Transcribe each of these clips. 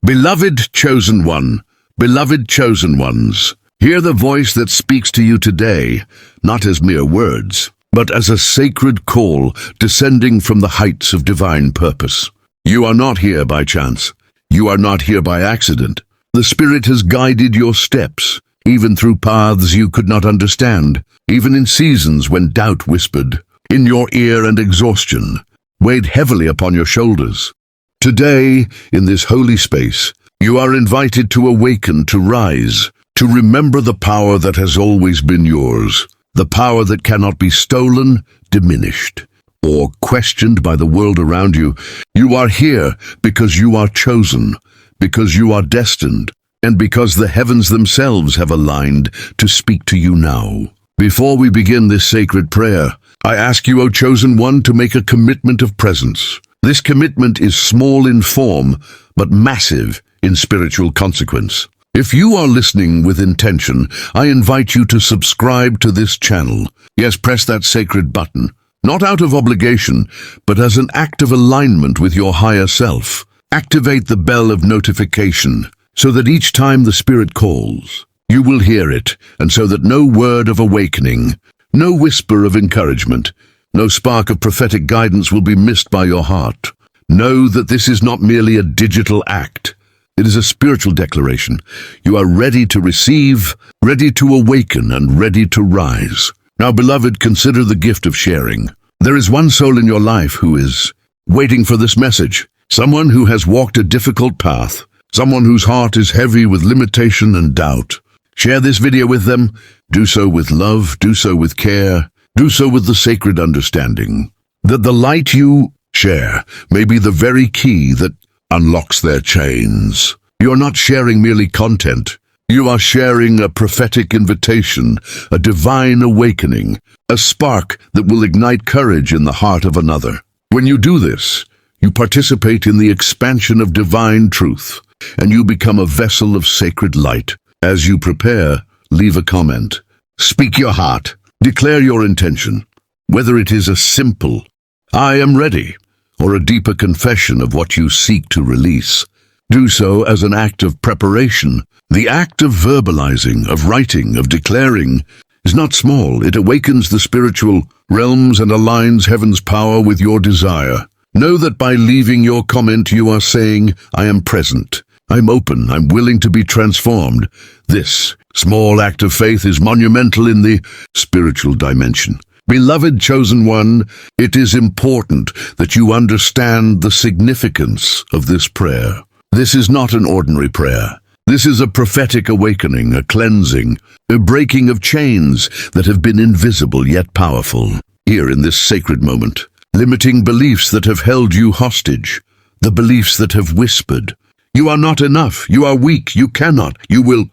Beloved chosen one, beloved chosen ones, hear the voice that speaks to you today, not as mere words, but as a sacred call descending from the heights of divine purpose. You are not here by chance. You are not here by accident. The Spirit has guided your steps, even through paths you could not understand, even in seasons when doubt whispered in your ear and exhaustion weighed heavily upon your shoulders. Today, in this holy space, you are invited to awaken, to rise, to remember the power that has always been yours, the power that cannot be stolen, diminished, or questioned by the world around you. You are here because you are chosen, because you are destined, and because the heavens themselves have aligned to speak to you now. Before we begin this sacred prayer, I ask you, O chosen one, to make a commitment of presence. This commitment is small in form, but massive in spiritual consequence. If you are listening with intention, I invite you to subscribe to this channel. Yes, press that sacred button, not out of obligation, but as an act of alignment with your higher self. Activate the bell of notification, so that each time the Spirit calls, you will hear it, and so that no word of awakening, no whisper of encouragement, no spark of prophetic guidance will be missed by your heart. Know that this is not merely a digital act. It is a spiritual declaration. You are ready to receive, ready to awaken, and ready to rise. Now, beloved, consider the gift of sharing. There is one soul in your life who is waiting for this message. Someone who has walked a difficult path. Someone whose heart is heavy with limitation and doubt. Share this video with them. Do so with love. Do so with care. Do so with the sacred understanding that the light you share may be the very key that unlocks their chains. You are not sharing merely content. You are sharing a prophetic invitation, a divine awakening, a spark that will ignite courage in the heart of another. When you do this, you participate in the expansion of divine truth, and you become a vessel of sacred light. As you prepare, leave a comment. Speak your heart. Declare your intention, whether it is a simple, "I am ready," or a deeper confession of what you seek to release. Do so as an act of preparation. The act of verbalizing, of writing, of declaring is not small. It awakens the spiritual realms and aligns heaven's power with your desire. Know that by leaving your comment, you are saying, "I am present. I'm open. I'm willing to be transformed." This small act of faith is monumental in the spiritual dimension. Beloved chosen one, it is important that you understand the significance of this prayer. This is not an ordinary prayer. This is a prophetic awakening, a cleansing, a breaking of chains that have been invisible yet powerful. Here in this sacred moment, limiting beliefs that have held you hostage, the beliefs that have whispered, "You are not enough, you are weak, you cannot, you will."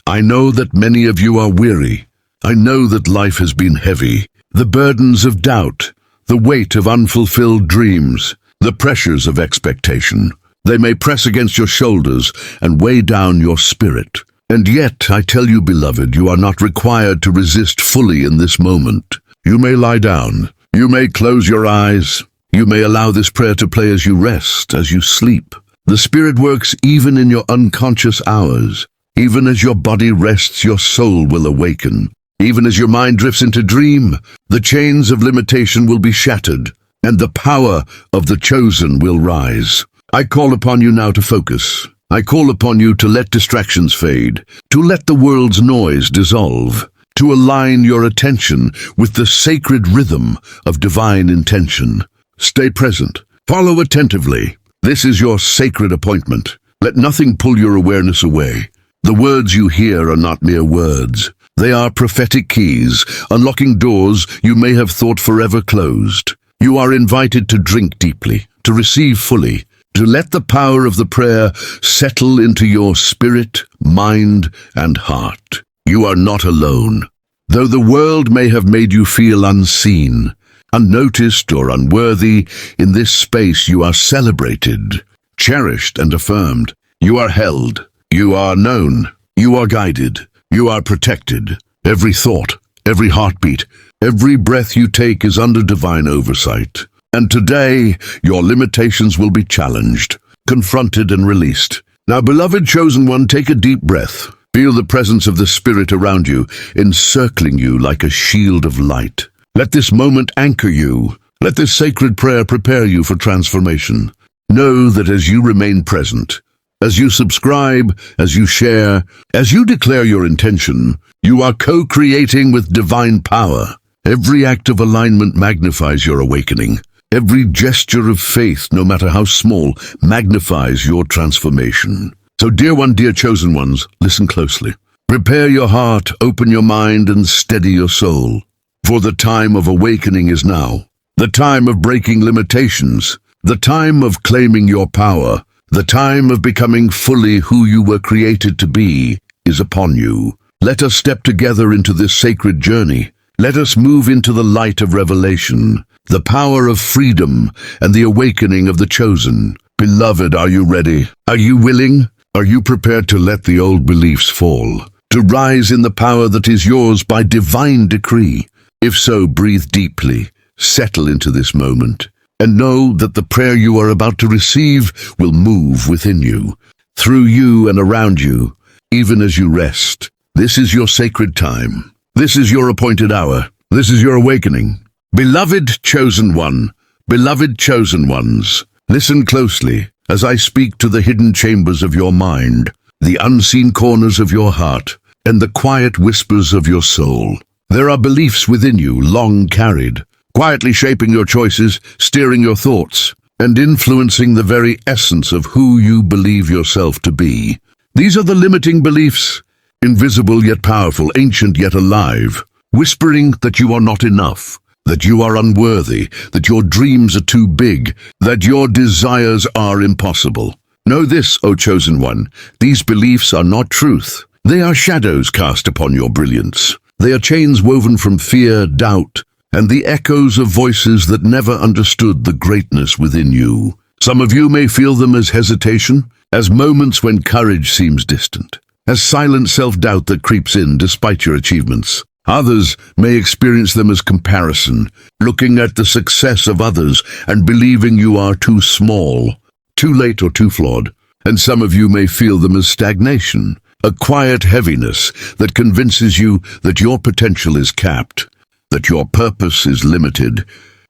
I know that many of you are weary. I know that life has been heavy. The burdens of doubt, the weight of unfulfilled dreams, the pressures of expectation, they may press against your shoulders and weigh down your spirit. And yet, I tell you, beloved, you are not required to resist fully in this moment. You may lie down. You may close your eyes. You may allow this prayer to play as you rest, as you sleep. The Spirit works even in your unconscious hours. Even as your body rests, your soul will awaken. Even as your mind drifts into dream, the chains of limitation will be shattered, and the power of the chosen will rise. I call upon you now to focus. I call upon you to let distractions fade, to let the world's noise dissolve, to align your attention with the sacred rhythm of divine intention. Stay present. Follow attentively. This is your sacred appointment. Let nothing pull your awareness away. The words you hear are not mere words. They are prophetic keys, unlocking doors you may have thought forever closed. You are invited to drink deeply, to receive fully, to let the power of the prayer settle into your spirit, mind, and heart. You are not alone. Though the world may have made you feel unseen, unnoticed, or unworthy, in this space you are celebrated, cherished, and affirmed. You are held. You are known. You are guided. You are protected. Every thought, every heartbeat, every breath you take is under divine oversight. And today, your limitations will be challenged. confronted and released. Now, beloved chosen one, take a deep breath. Feel the presence of the Spirit around you, encircling you like a shield of light. Let this moment anchor you. Let this sacred prayer prepare you for transformation. Know that as you remain present, as you subscribe, as you share, as you declare your intention, you are co-creating with divine power. Every act of alignment magnifies your awakening. Every gesture of faith, no matter how small, magnifies your transformation. So dear one, dear chosen ones, listen closely. Prepare your heart, open your mind, and steady your soul. For the time of awakening is now. The time of breaking limitations. The time of claiming your power. The time of becoming fully who you were created to be is upon you. Let us step together into this sacred journey. Let us move into the light of revelation, the power of freedom, and the awakening of the chosen. Beloved, are you ready? Are you willing? Are you prepared to let the old beliefs fall, to rise in the power that is yours by divine decree? If so, breathe deeply, settle into this moment, and know that the prayer you are about to receive will move within you, through you and around you, even as you rest. This is your sacred time. This is your appointed hour. This is your awakening. Beloved chosen one, beloved chosen ones, listen closely as I speak to the hidden chambers of your mind, the unseen corners of your heart, and the quiet whispers of your soul. There are beliefs within you long carried, quietly shaping your choices, steering your thoughts, and influencing the very essence of who you believe yourself to be. These are the limiting beliefs, invisible yet powerful, ancient yet alive, whispering that you are not enough, that you are unworthy, that your dreams are too big, that your desires are impossible. Know this, O chosen one, these beliefs are not truth. They are shadows cast upon your brilliance. They are chains woven from fear, doubt, and the echoes of voices that never understood the greatness within you. Some of you may feel them as hesitation, as moments when courage seems distant, as silent self-doubt that creeps in despite your achievements. Others may experience them as comparison, looking at the success of others and believing you are too small, too late, or too flawed. And some of you may feel them as stagnation, a quiet heaviness that convinces you that your potential is capped, that your purpose is limited,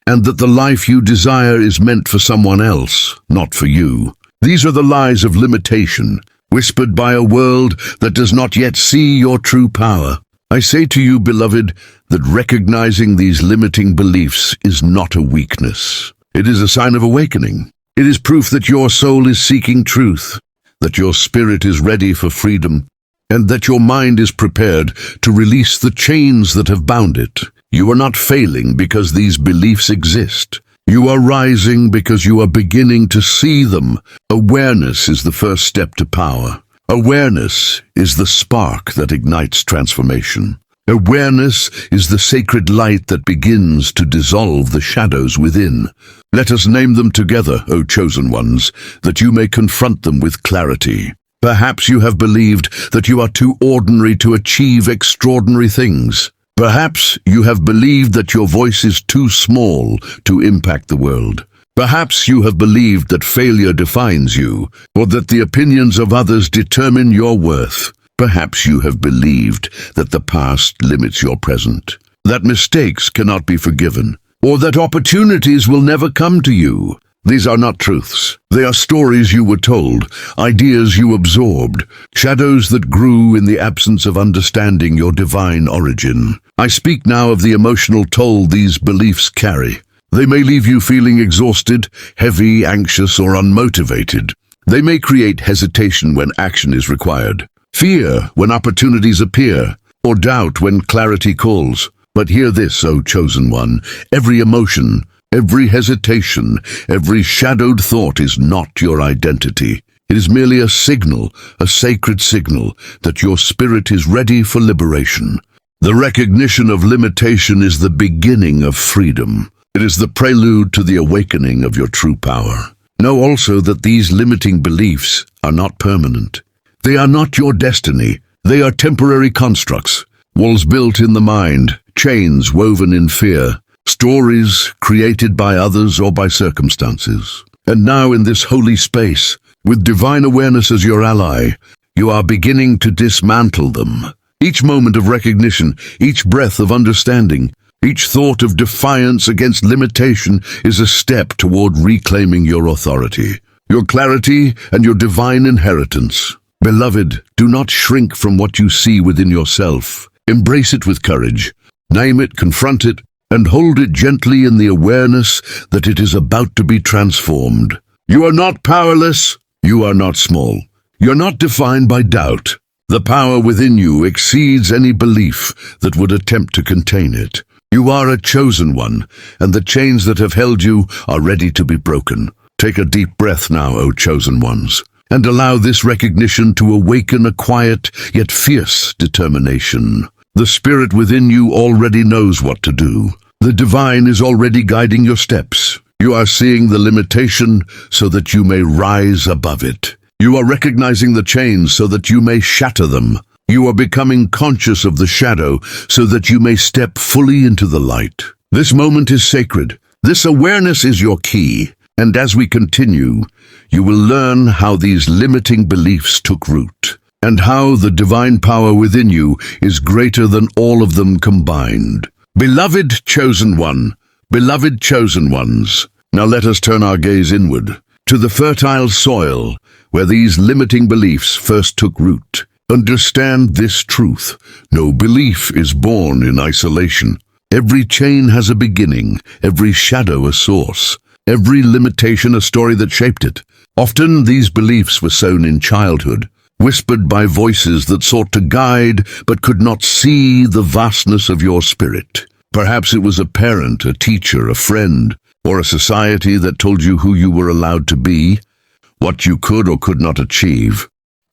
and that the life you desire is meant for someone else, not for you. These are the lies of limitation, whispered by a world that does not yet see your true power. I say to you, beloved, that recognizing these limiting beliefs is not a weakness. It is a sign of awakening. It is proof that your soul is seeking truth, that your spirit is ready for freedom, and that your mind is prepared to release the chains that have bound it. You are not failing because these beliefs exist. You are rising because you are beginning to see them. Awareness is the first step to power. Awareness is the spark that ignites transformation. Awareness is the sacred light that begins to dissolve the shadows within. Let us name them together, O chosen ones, that you may confront them with clarity. Perhaps you have believed that you are too ordinary to achieve extraordinary things. Perhaps you have believed that your voice is too small to impact the world. Perhaps you have believed that failure defines you, or that the opinions of others determine your worth. Perhaps you have believed that the past limits your present, that mistakes cannot be forgiven, or that opportunities will never come to you. These are not truths. They are stories you were told, ideas you absorbed, shadows that grew in the absence of understanding your divine origin. I speak now of the emotional toll these beliefs carry. They may leave you feeling exhausted, heavy, anxious, or unmotivated. They may create hesitation when action is required, fear when opportunities appear, or doubt when clarity calls. But hear this, O chosen one, every emotion, every hesitation, every shadowed thought is not your identity. It is merely a signal, a sacred signal, that your spirit is ready for liberation. The recognition of limitation is the beginning of freedom. It is the prelude to the awakening of your true power. Know also that these limiting beliefs are not permanent. They are not your destiny. They are temporary constructs, walls built in the mind, chains woven in fear, stories created by others or by circumstances. And now in this holy space, With divine awareness as your ally, you are beginning to dismantle them. Each moment of recognition, each breath of understanding, each thought of defiance against limitation is a step toward reclaiming your authority, your clarity, and your divine inheritance. Beloved, do not shrink from what you see within yourself. Embrace it with courage. Name it, confront it, and hold it gently in the awareness that it is about to be transformed. You are not powerless. You are not small. You're not defined by doubt. The power within you exceeds any belief that would attempt to contain it. You are a chosen one, and the chains that have held you are ready to be broken. Take a deep breath now, O chosen ones, and allow this recognition to awaken a quiet yet fierce determination. The spirit within you already knows what to do. The divine is already guiding your steps. You are seeing the limitation so that you may rise above it. You are recognizing the chains so that you may shatter them. You are becoming conscious of the shadow so that you may step fully into the light. This moment is sacred. This awareness is your key. And as we continue, you will learn how these limiting beliefs took root, and how the divine power within you is greater than all of them combined. Beloved chosen one, beloved chosen ones, now let us turn our gaze inward, to the fertile soil where these limiting beliefs first took root. Understand this truth: no belief is born in isolation. Every chain has a beginning, every shadow a source, every limitation a story that shaped it. Often these beliefs were sown in childhood, whispered by voices that sought to guide but could not see the vastness of your spirit. Perhaps it was a parent, a teacher, a friend, or a society that told you who you were allowed to be, what you could or could not achieve,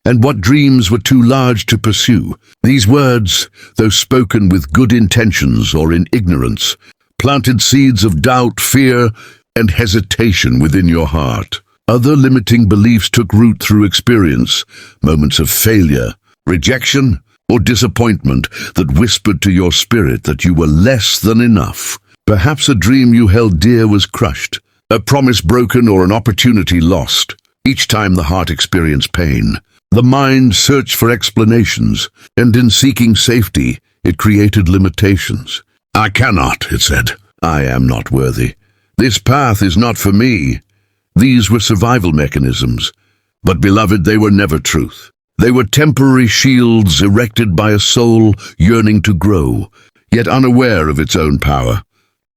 and what dreams were too large to pursue. These words, though spoken with good intentions or in ignorance, planted seeds of doubt, fear, and hesitation within your heart. Other limiting beliefs took root through experience, moments of failure, rejection, or disappointment that whispered to your spirit that you were less than enough. Perhaps a dream you held dear was crushed, a promise broken, or an opportunity lost. Each time the heart experienced pain, the mind searched for explanations, and in seeking safety, it created limitations. I cannot, it said. I am not worthy. This path is not for me. These were survival mechanisms. But, beloved, they were never truth. They were temporary shields erected by a soul yearning to grow, yet unaware of its own power.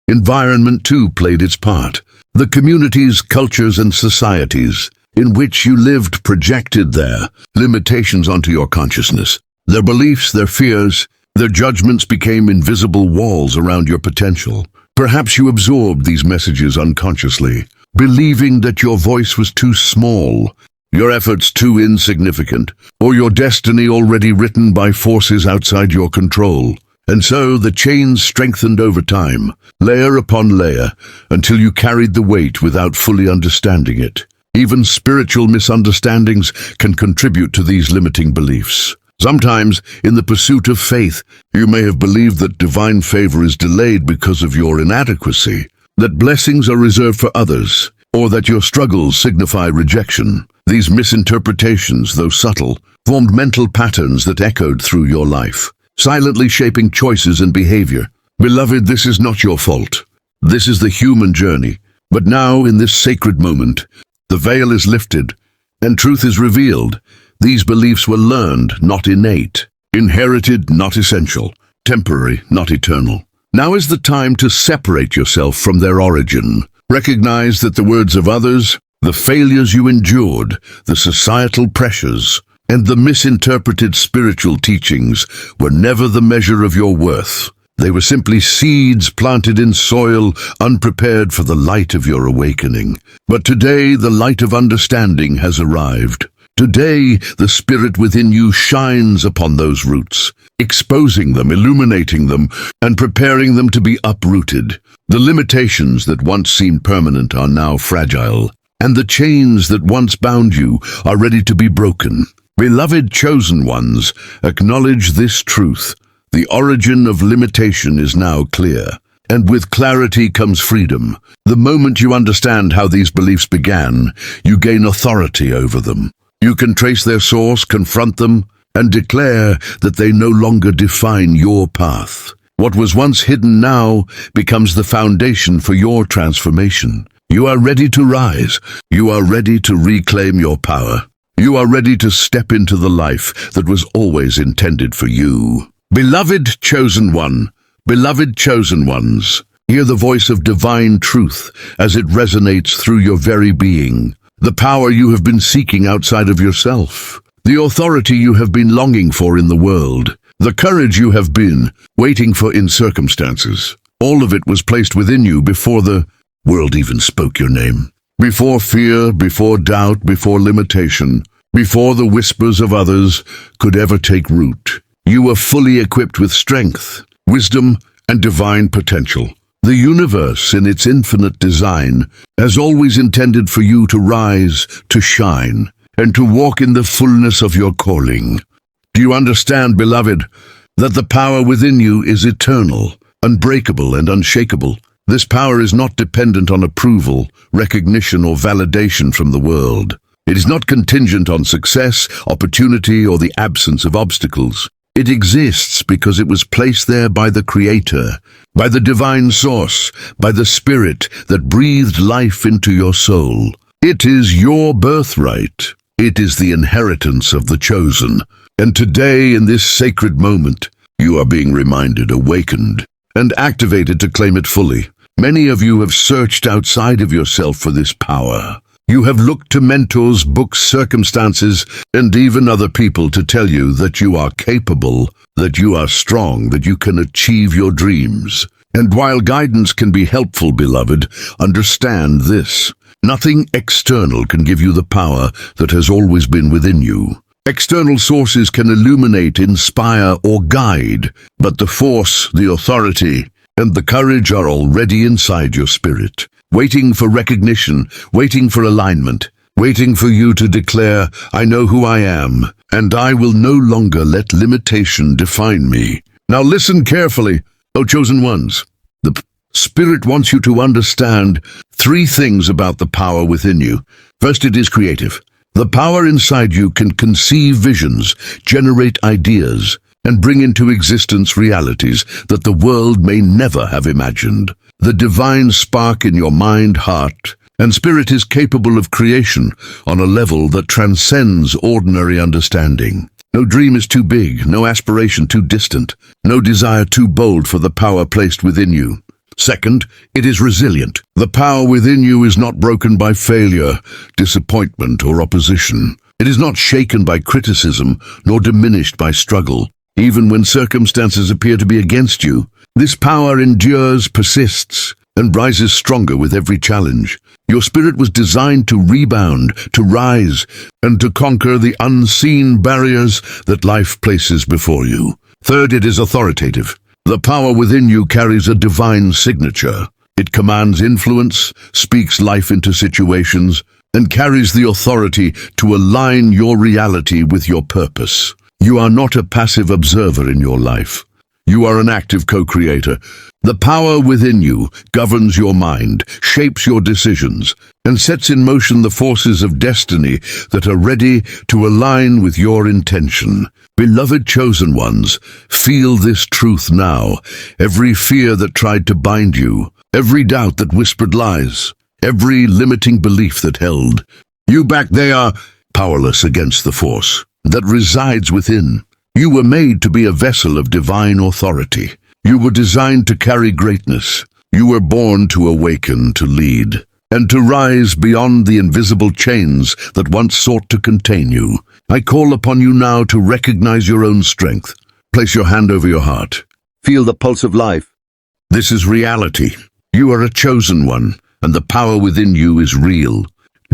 Environment, too, played its part. The communities, cultures, and societies in which you lived projected their limitations onto your consciousness. Their beliefs, their fears, their judgments became invisible walls around your potential. Perhaps you absorbed these messages unconsciously, believing that your voice was too small, your efforts too insignificant, or your destiny already written by forces outside your control. And so the chains strengthened over time, layer upon layer, until you carried the weight without fully understanding it. Even spiritual misunderstandings can contribute to these limiting beliefs. Sometimes, in the pursuit of faith, you may have believed that divine favor is delayed because of your inadequacy, that blessings are reserved for others, or that your struggles signify rejection. These misinterpretations, though subtle, formed mental patterns that echoed through your life, silently shaping choices and behavior. Beloved, this is not your fault. This is the human journey. But now, in this sacred moment, the veil is lifted, and truth is revealed. These beliefs were learned, not innate, inherited, not essential, temporary, not eternal. Now is the time to separate yourself from their origin. Recognize that the words of others, the failures you endured, the societal pressures, and the misinterpreted spiritual teachings were never the measure of your worth. They were simply seeds planted in soil, unprepared for the light of your awakening. But today, the light of understanding has arrived. Today, the spirit within you shines upon those roots, exposing them, illuminating them, and preparing them to be uprooted. The limitations that once seemed permanent are now fragile, and the chains that once bound you are ready to be broken. Beloved chosen ones, acknowledge this truth. The origin of limitation is now clear, And with clarity comes freedom. The moment you understand how these beliefs began, you gain authority over them. You can trace their source, confront them, and declare that they no longer define your path. What was once hidden now becomes the foundation for your transformation. You are ready to rise. You are ready to reclaim your power. You are ready to step into the life that was always intended for you. Beloved chosen one, beloved chosen ones, hear the voice of divine truth as it resonates through your very being. The power you have been seeking outside of yourself. The authority you have been longing for in the world. The courage you have been waiting for in circumstances. All of it was placed within you before the world even spoke your name. Before fear, before doubt, before limitation, before the whispers of others could ever take root. You were fully equipped with strength, wisdom, and divine potential. The universe, in its infinite design, has always intended for you to rise, to shine, and to walk in the fullness of your calling. Do you understand, beloved, that the power within you is eternal, unbreakable, and unshakable? This power is not dependent on approval, recognition, or validation from the world. It is not contingent on success, opportunity, or the absence of obstacles. It exists because it was placed there by the Creator, by the divine source, by the Spirit that breathed life into your soul. It is your birthright. It is the inheritance of the chosen. And today, in this sacred moment, you are being reminded, awakened, and activated to claim it fully. Many of you have searched outside of yourself for this power. You have looked to mentors, books, circumstances, and even other people to tell you that you are capable, that you are strong, that you can achieve your dreams. And while guidance can be helpful, beloved, understand this. Nothing external can give you the power that has always been within you. External sources can illuminate, inspire, or guide, but the force, the authority, and the courage are already inside your spirit, waiting for recognition, waiting for alignment, waiting for you to declare, I know who I am, and I will no longer let limitation define me. Now listen carefully, O chosen ones. The Spirit wants you to understand 3 things about the power within you. First, it is creative. The power inside you can conceive visions, generate ideas, and bring into existence realities that the world may never have imagined. The divine spark in your mind, heart, and spirit is capable of creation on a level that transcends ordinary understanding. No dream is too big, no aspiration too distant, no desire too bold for the power placed within you. Second, it is resilient. The power within you is not broken by failure, disappointment, or opposition. It is not shaken by criticism, nor diminished by struggle. Even when circumstances appear to be against you, this power endures, persists, and rises stronger with every challenge. Your spirit was designed to rebound, to rise, and to conquer the unseen barriers that life places before you. Third, it is authoritative. The power within you carries a divine signature. It commands influence, speaks life into situations, and carries the authority to align your reality with your purpose. You are not a passive observer in your life. You are an active co-creator. The power within you governs your mind, shapes your decisions, and sets in motion the forces of destiny that are ready to align with your intention. Beloved chosen ones, feel this truth now. Every fear that tried to bind you, every doubt that whispered lies, every limiting belief that held you back, they are powerless against the force that resides within. You were made to be a vessel of divine authority. You were designed to carry greatness. You were born to awaken, to lead, and to rise beyond the invisible chains that once sought to contain you. I call upon you now to recognize your own strength. Place your hand over your heart. Feel the pulse of life. This is reality. You are a chosen one, and the power within you is real,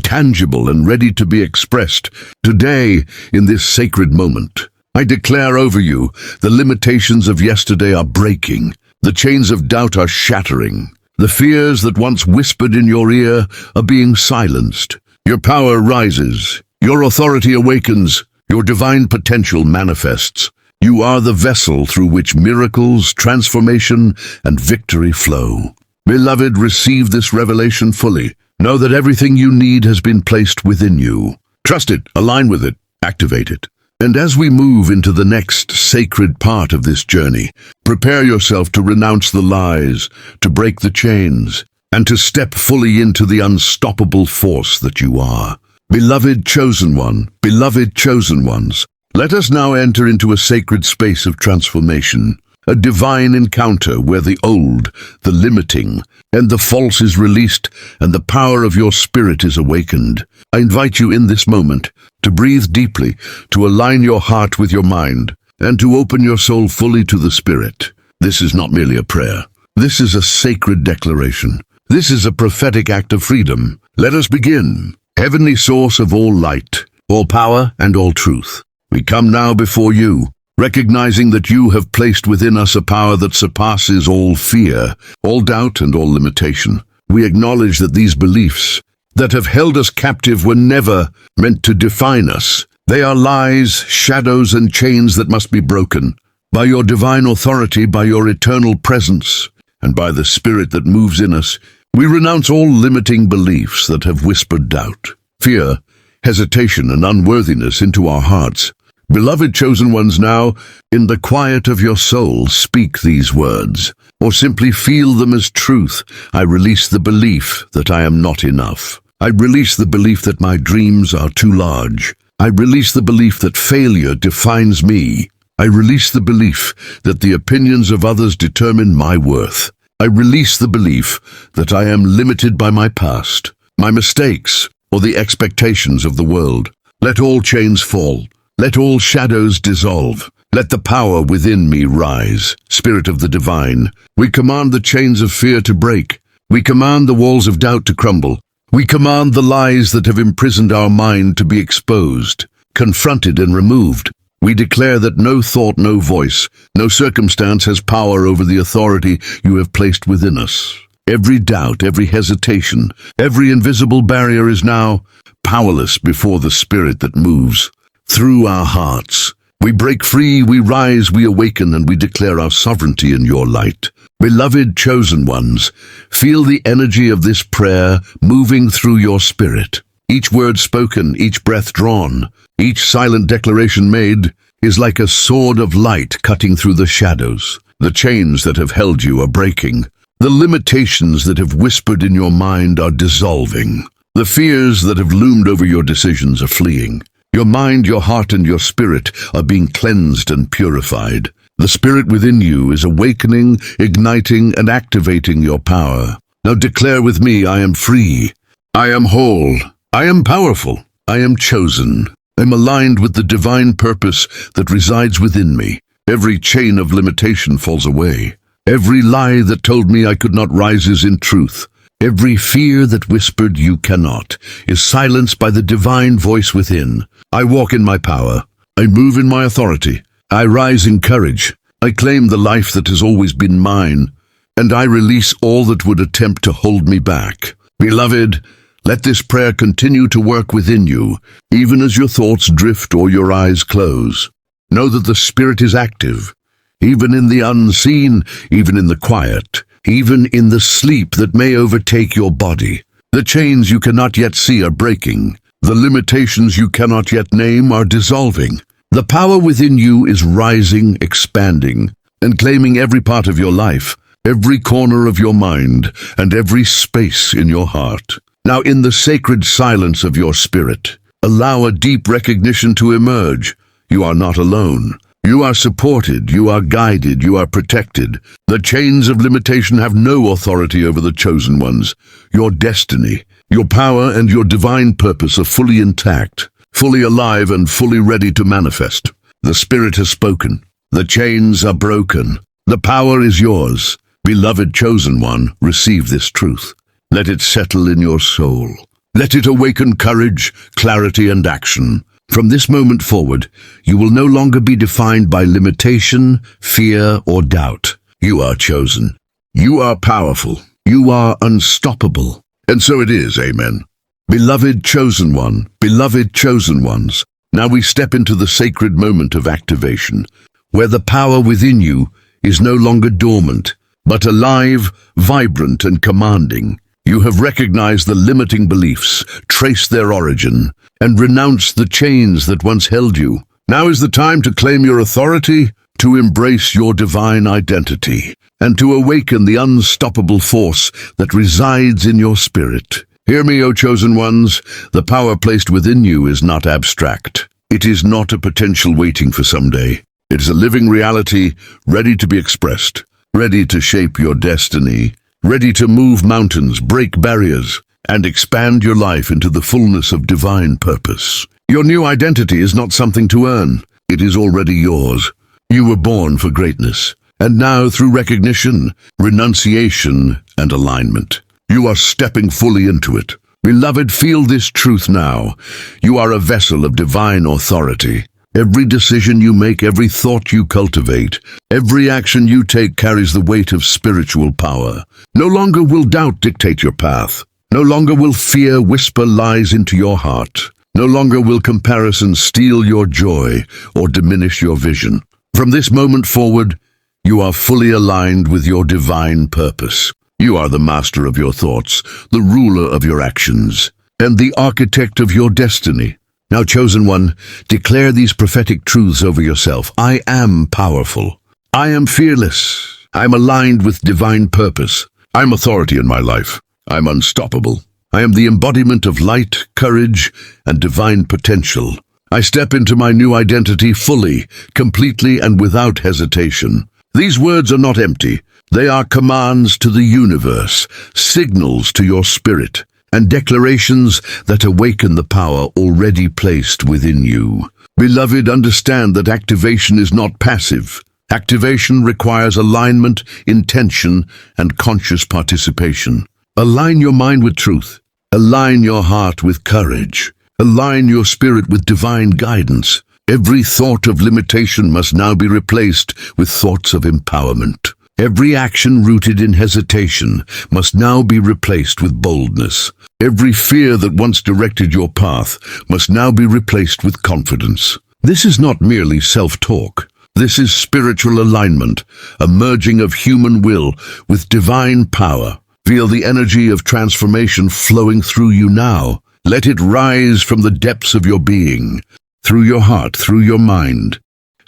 tangible, and ready to be expressed today in this sacred moment. I declare over you, the limitations of yesterday are breaking. The chains of doubt are shattering. The fears that once whispered in your ear are being silenced. Your power rises. Your authority awakens. Your divine potential manifests. You are the vessel through which miracles, transformation, and victory flow. Beloved, receive this revelation fully. Know that everything you need has been placed within you. Trust it, align with it, activate it. And as we move into the next sacred part of this journey, prepare yourself to renounce the lies, to break the chains, and to step fully into the unstoppable force that you are. Beloved chosen one, beloved chosen ones, let us now enter into a sacred space of transformation, a divine encounter where the old, the limiting, and the false is released and the power of your spirit is awakened. I invite you in this moment to breathe deeply, to align your heart with your mind, and to open your soul fully to the Spirit. This is not merely a prayer. This is a sacred declaration. This is a prophetic act of freedom. Let us begin. Heavenly source of all light, all power, and all truth, we come now before you, recognizing that you have placed within us a power that surpasses all fear, all doubt, and all limitation. We acknowledge that these beliefs that have held us captive were never meant to define us. They are lies, shadows, and chains that must be broken. By your divine authority, by your eternal presence, and by the Spirit that moves in us, we renounce all limiting beliefs that have whispered doubt, fear, hesitation, and unworthiness into our hearts. Beloved chosen ones, now, in the quiet of your soul, speak these words, or simply feel them as truth. I release the belief that I am not enough. I release the belief that my dreams are too large. I release the belief that failure defines me. I release the belief that the opinions of others determine my worth. I release the belief that I am limited by my past, my mistakes, or the expectations of the world. Let all chains fall. Let all shadows dissolve. Let the power within me rise. Spirit of the divine, we command the chains of fear to break. We command the walls of doubt to crumble. We command the lies that have imprisoned our mind to be exposed, confronted, and removed. We declare that no thought, no voice, no circumstance has power over the authority you have placed within us. Every doubt, every hesitation, every invisible barrier is now powerless before the Spirit that moves through our hearts. We break free, we rise, we awaken, and we declare our sovereignty in your light. Beloved chosen ones, feel the energy of this prayer moving through your spirit. Each word spoken, each breath drawn, each silent declaration made is like a sword of light cutting through the shadows. The chains that have held you are breaking. The limitations that have whispered in your mind are dissolving. The fears that have loomed over your decisions are fleeing. Your mind, your heart, and your spirit are being cleansed and purified. The Spirit within you is awakening, igniting, and activating your power. Now declare with me, I am free. I am whole. I am powerful. I am chosen. I am aligned with the divine purpose that resides within me. Every chain of limitation falls away. Every lie that told me I could not rises in truth. Every fear that whispered you cannot is silenced by the divine voice within. I walk in my power. I move in my authority. I rise in courage. I claim the life that has always been mine, and I release all that would attempt to hold me back. Beloved, let this prayer continue to work within you, even as your thoughts drift or your eyes close. Know that the Spirit is active, even in the unseen, even in the quiet, even in the sleep that may overtake your body. The chains you cannot yet see are breaking. The limitations you cannot yet name are dissolving. The power within you is rising, expanding, and claiming every part of your life, every corner of your mind, and every space in your heart. Now, in the sacred silence of your spirit, allow a deep recognition to emerge. You are not alone. You are supported, you are guided, you are protected. The chains of limitation have no authority over the chosen ones. Your destiny, your power, and your divine purpose are fully intact, fully alive, and fully ready to manifest. The Spirit has spoken. The chains are broken. The power is yours. Beloved chosen one, receive this truth. Let it settle in your soul. Let it awaken courage, clarity, and action. From this moment forward, you will no longer be defined by limitation, fear, or doubt. You are chosen. You are powerful. You are unstoppable. And so it is, amen. Beloved chosen one, beloved chosen ones, now we step into the sacred moment of activation. where the power within you is no longer dormant, but alive, vibrant, and commanding. You have recognized the limiting beliefs, traced their origin, and renounced the chains that once held you. Now is the time to claim your authority, to embrace your divine identity, and to awaken the unstoppable force that resides in your spirit. Hear me, O chosen ones, the power placed within you is not abstract. It is not a potential waiting for someday. It is a living reality, ready to be expressed, ready to shape your destiny, ready to move mountains, break barriers, and expand your life into the fullness of divine purpose. Your new identity is not something to earn. It is already yours. You were born for greatness, and now through recognition, renunciation, and alignment, you are stepping fully into it. Beloved, feel this truth now. You are a vessel of divine authority. Every decision you make, every thought you cultivate, every action you take carries the weight of spiritual power. No longer will doubt dictate your path. No longer will fear whisper lies into your heart. No longer will comparison steal your joy or diminish your vision. From this moment forward, you are fully aligned with your divine purpose. You are the master of your thoughts, the ruler of your actions, and the architect of your destiny. Now, chosen one, declare these prophetic truths over yourself. I am powerful. I am fearless. I'm aligned with divine purpose. I'm authority in my life. I'm unstoppable. I am the embodiment of light, courage, and divine potential. I step into my new identity fully, completely, and without hesitation. These words are not empty. They are commands to the universe, signals to your spirit, and declarations that awaken the power already placed within you. Beloved, understand that activation is not passive. Activation requires alignment, intention, and conscious participation. Align your mind with truth. Align your heart with courage. Align your spirit with divine guidance. Every thought of limitation must now be replaced with thoughts of empowerment. Every action rooted in hesitation must now be replaced with boldness. Every fear that once directed your path must now be replaced with confidence. This is not merely self-talk. This is spiritual alignment, a merging of human will with divine power. Feel the energy of transformation flowing through you now. Let it rise from the depths of your being, through your heart, through your mind,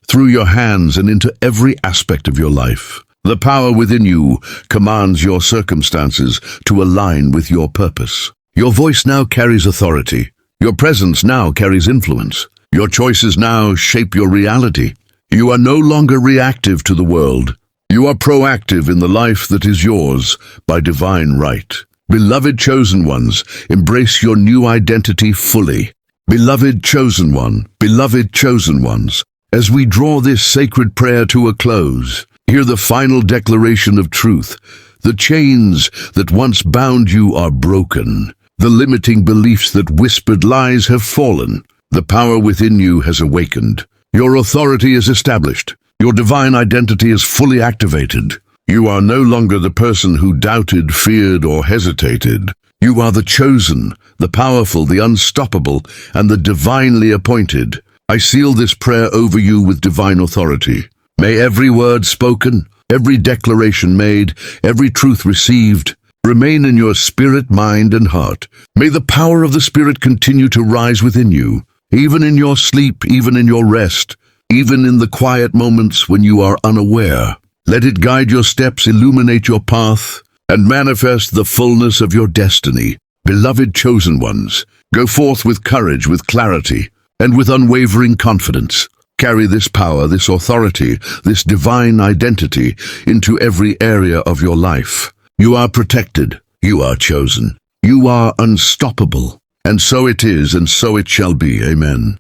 through your hands, and into every aspect of your life. The power within you commands your circumstances to align with your purpose. Your voice now carries authority. Your presence now carries influence. Your choices now shape your reality. You are no longer reactive to the world. You are proactive in the life that is yours by divine right. Beloved chosen ones, embrace your new identity fully. Beloved chosen one, beloved chosen ones, as we draw this sacred prayer to a close, hear the final declaration of truth. The chains that once bound you are broken. The limiting beliefs that whispered lies have fallen. The power within you has awakened. Your authority is established. Your divine identity is fully activated. You are no longer the person who doubted, feared, or hesitated. You are the chosen, the powerful, the unstoppable, and the divinely appointed. I seal this prayer over you with divine authority. May every word spoken, every declaration made, every truth received, remain in your spirit, mind, and heart. May the power of the Spirit continue to rise within you, even in your sleep, even in your rest, even in the quiet moments when you are unaware. Let it guide your steps, illuminate your path, and manifest the fullness of your destiny. Beloved chosen ones, go forth with courage, with clarity, and with unwavering confidence. Carry this power, this authority, this divine identity into every area of your life. You are protected. You are chosen. You are unstoppable. And so it is, and so it shall be. Amen.